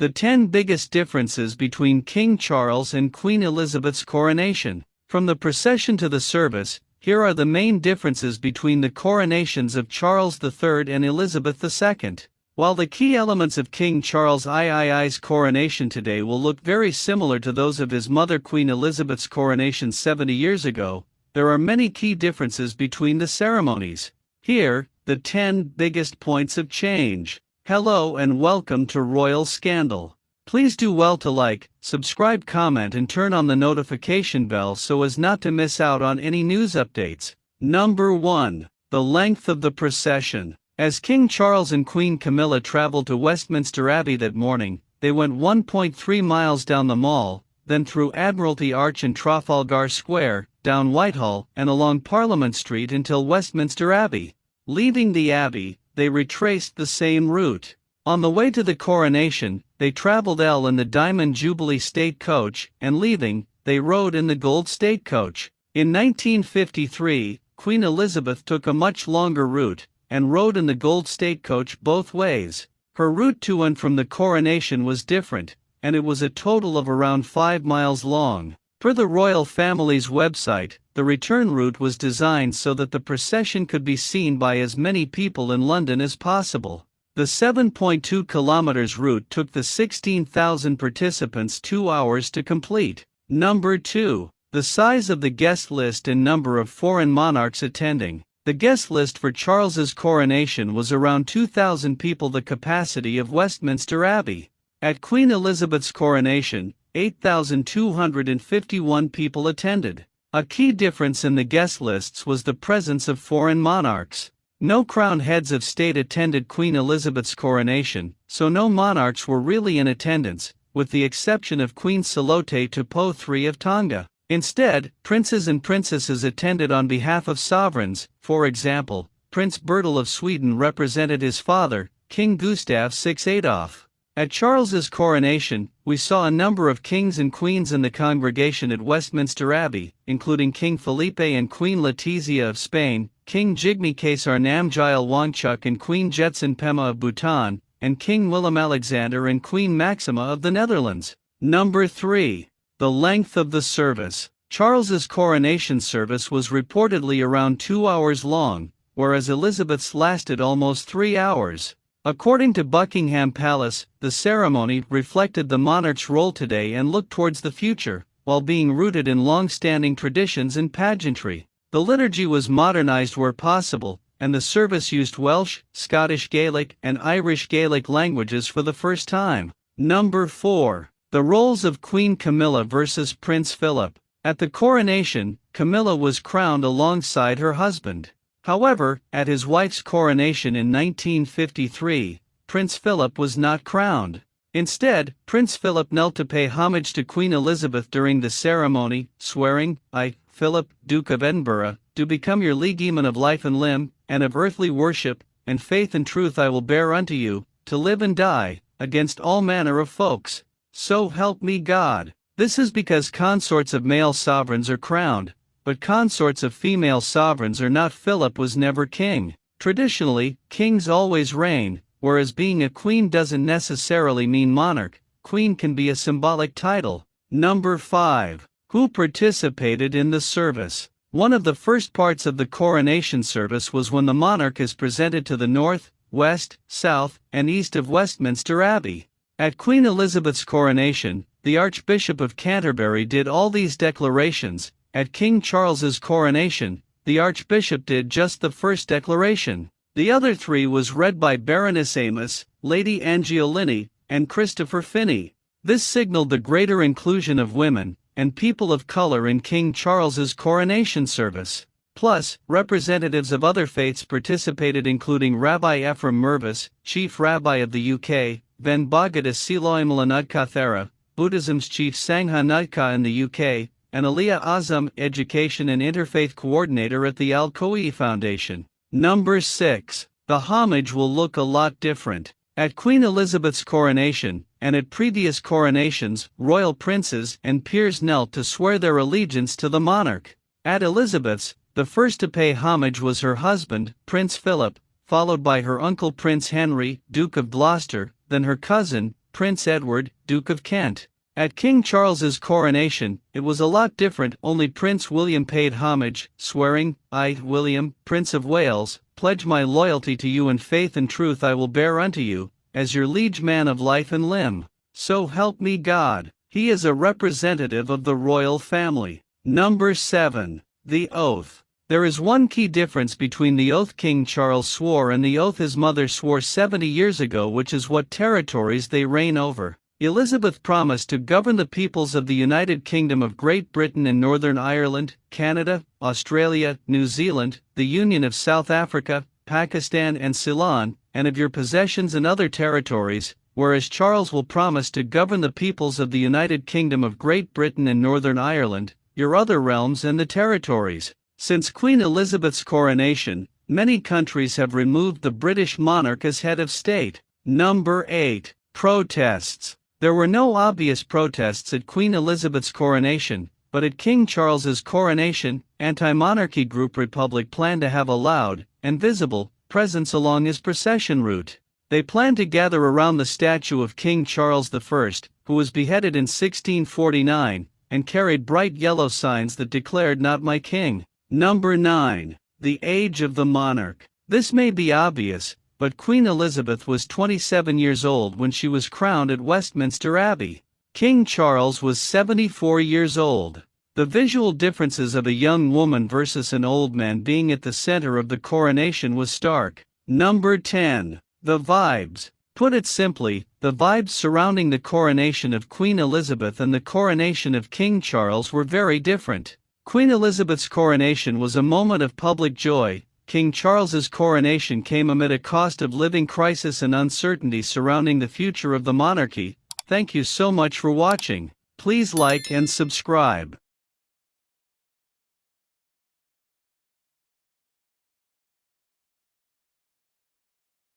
The 10 biggest differences between King Charles and Queen Elizabeth's coronation. From the procession to the service, here are the main differences between the coronations of Charles III and Elizabeth II. While the key elements of King Charles III's coronation today will look very similar to those of his mother Queen Elizabeth's coronation 70 years ago, there are many key differences between the ceremonies. Here, the 10 biggest points of change. Hello and welcome to Royal Scandal. Please do well to like, subscribe, comment and turn on the notification bell so as not to miss out on any news updates. Number 1. The length of the procession. As King Charles and Queen Camilla traveled to Westminster Abbey that morning, they went 1.3 miles down the Mall, then through Admiralty Arch and Trafalgar Square, down Whitehall and along Parliament Street until Westminster Abbey. Leaving the Abbey, they retraced the same route. On the way to the coronation, they traveled in the Diamond Jubilee State Coach, and leaving, they rode in the Gold State Coach. In 1953, Queen Elizabeth took a much longer route, and rode in the Gold State Coach both ways. Her route to and from the coronation was different, and it was a total of around 5 miles long. Per the royal family's website, the return route was designed so that the procession could be seen by as many people in London as possible. The 7.2 kilometers route took the 16,000 participants 2 hours to complete. Number 2. The size of the guest list and number of foreign monarchs attending. The guest list for Charles's coronation was around 2,000 people, the capacity of Westminster Abbey. At Queen Elizabeth's coronation, 8,251 people attended. A key difference in the guest lists was the presence of foreign monarchs. No crowned heads of state attended Queen Elizabeth's coronation, so no monarchs were really in attendance, with the exception of Queen Salote Tupo III of Tonga. Instead, princes and princesses attended on behalf of sovereigns. For example, Prince Bertil of Sweden represented his father, King Gustav VI Adolf. At Charles's coronation, we saw a number of kings and queens in the congregation at Westminster Abbey, including King Felipe and Queen Letizia of Spain, King Jigme Khesar Namgyal Wangchuck and Queen Jetsun Pema of Bhutan, and King Willem Alexander and Queen Maxima of the Netherlands. Number 3. The length of the service. Charles's coronation service was reportedly around 2 hours long, whereas Elizabeth's lasted almost 3 hours. According to Buckingham Palace, the ceremony reflected the monarch's role today and looked towards the future, while being rooted in long-standing traditions and pageantry. The liturgy was modernized where possible, and the service used Welsh, Scottish Gaelic, and Irish Gaelic languages for the first time. Number 4. The roles of Queen Camilla versus Prince Philip. At the coronation, Camilla was crowned alongside her husband. However, at his wife's coronation in 1953, Prince Philip was not crowned. Instead, Prince Philip knelt to pay homage to Queen Elizabeth during the ceremony, swearing, "I, Philip, Duke of Edinburgh, do become your liegeman of life and limb, and of earthly worship, and faith and truth I will bear unto you, to live and die, against all manner of folks. So help me God." This is because consorts of male sovereigns are crowned, but consorts of female sovereigns are not. Philip was never king. Traditionally, kings always reign, whereas being a queen doesn't necessarily mean monarch. Queen can be a symbolic title. Number 5. Who participated in the service? One of the first parts of the coronation service was when the monarch is presented to the north, west, south, and east of Westminster Abbey. At Queen Elizabeth's coronation, the Archbishop of Canterbury did all these declarations. At King Charles's coronation, the Archbishop did just the first declaration. The other 3 was read by Baroness Amos, Lady Angiolini, and Christopher Finney. This signaled the greater inclusion of women and people of color in King Charles's coronation service. Plus, representatives of other faiths participated, including Rabbi Ephraim Mervis, Chief Rabbi of the UK, Ven Bagadas Siloim Lanudkathera, Buddhism's Chief Sangha Nudka in the UK, and Aliyah Azam, Education and Interfaith Coordinator at the Al-Khouei Foundation. Number 6. The homage will look a lot different. At Queen Elizabeth's coronation, and at previous coronations, royal princes and peers knelt to swear their allegiance to the monarch. At Elizabeth's, the first to pay homage was her husband, Prince Philip, followed by her uncle Prince Henry, Duke of Gloucester, then her cousin, Prince Edward, Duke of Kent. At King Charles's coronation, it was a lot different. Only Prince William paid homage, swearing, "I, William, Prince of Wales, pledge my loyalty to you and faith and truth I will bear unto you, as your liege man of life and limb. So help me God." He is a representative of the royal family. Number 7. The Oath. There is one key difference between the oath King Charles swore and the oath his mother swore 70 years ago, which is what territories they reign over. Elizabeth promised to govern the peoples of the United Kingdom of Great Britain and Northern Ireland, Canada, Australia, New Zealand, the Union of South Africa, Pakistan and Ceylon, and of your possessions and other territories, whereas Charles will promise to govern the peoples of the United Kingdom of Great Britain and Northern Ireland, your other realms and the territories. Since Queen Elizabeth's coronation, many countries have removed the British monarch as head of state. Number 8. Protests. There were no obvious protests at Queen Elizabeth's coronation, but at King Charles's coronation, anti-monarchy group Republic planned to have a loud, and visible, presence along his procession route. They planned to gather around the statue of King Charles I, who was beheaded in 1649, and carried bright yellow signs that declared "Not my king." Number 9. The Age of the Monarch. This may be obvious, but Queen Elizabeth was 27 years old when she was crowned at Westminster Abbey. King Charles was 74 years old. The visual differences of a young woman versus an old man being at the center of the coronation was stark. Number 10. The Vibes. Put it simply, the vibes surrounding the coronation of Queen Elizabeth and the coronation of King Charles were very different. Queen Elizabeth's coronation was a moment of public joy. King Charles's coronation came amid a cost of living crisis and uncertainty surrounding the future of the monarchy. Thank you so much for watching. Please like and subscribe.